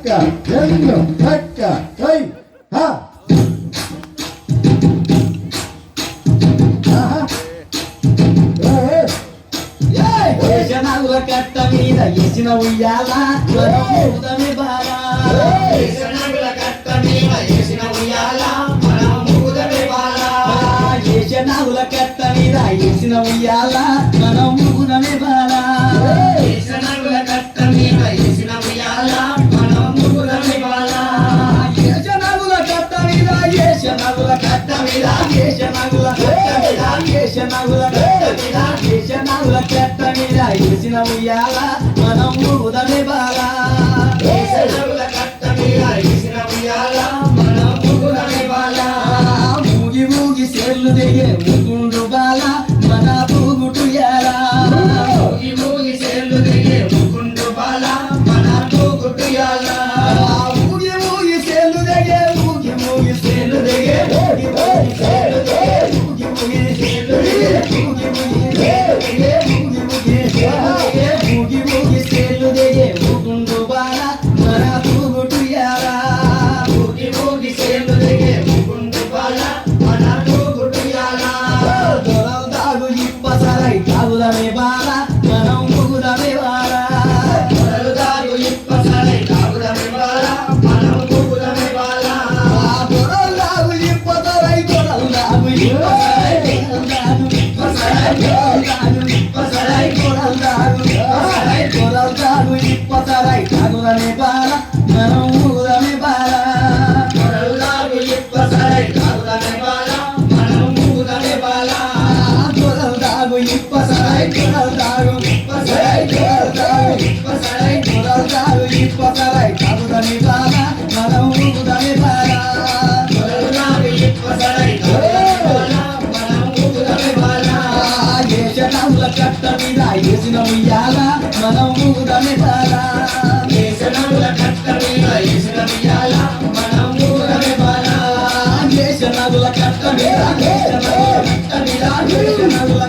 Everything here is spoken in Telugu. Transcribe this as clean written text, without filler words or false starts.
Haka, Dendro, Haka, Hey, Ha. జనాల కట్ట మీద వేసిన ఉయ్యాల ఉదమి బాలా కట్ట మీద వేసిన ఉయ్యాల మనం ముగుదమే బాలా జనాల కట్ట మీద వేసిన ఉయ్యాల మనం ముగుదమే బాలా కట్ట మీద వేసిన ఉయ్యాల మనం ముగుదమే బాలా జనాల కట్ట మీద జనాల కట్ట మీద జనాల కట్ట మీద జనాల కట్ట మీద జనాల కట్ట మీద వేసిన ఉయ్యాల మనం ముగుదమే బాలా కట్ట మీద వేసిన ఉయ్యాల మనం ముగుదమే బాలా మూగి మూగి సేర్లు దిగే ముకుండు బాల మన పూగుటుయాలా మూగి మూగి సేర్లు దిగే ముకుండు బాల మన పూగుటుయాల మూగి మూగి సేర్లు దిగే మూగి మూగి సేర్లు దిగే మూగి మూగి సేర్లు దిగే మూగి మూగి సేర్లు దిగే మూగి మూగి సేర్లు దిగే మూగి మూగి సేర్లు దిగే మూగి మూగి సేర్లు దిగే ముకుండు బాల మన పూగుటుయాలా మూగి మూగి సేర్లు దిగే ముకుండు బాల మన పూగుటుయాల దొరలు దాగు ఇప్పసరై తాగుదమే బాల మనం ముగుదమే బాల మొదలు దాగు ఇప్పసరై తాగుదమే బాల మనం ముగుదమే బాల దొరలు దాగు ఇప్పసరై దొరలు దాగు ఇప్పసరై తాగుదమే బాల మనం ముగుదమే బాల మొదలు దాగు ఇప్పసరై తాగుదమే బాల మనం ముగుదమే బాల దొరలు దాగు ఇప్పసరై దొరలు దాగు ఇప్పసరై దొరలు దాగు ఇప్పసరై దొరలు దాగు ఇప్పసరై తాగుదమే బాల మనం ముగుదమే బాల మొదలు దాగు ఇప్పసరై తాగుదమే బాల మనం ముగుదమే బాల జనాల కట్ట మీద వేసిన ఉయ్యాల మనం ముగుదమే బాల దేశనముల కట్ట మీద వేసిన ఉయ్యాల మనం ముగుదమే బాల దేశనదుల కట్ట మీద దేశనదుల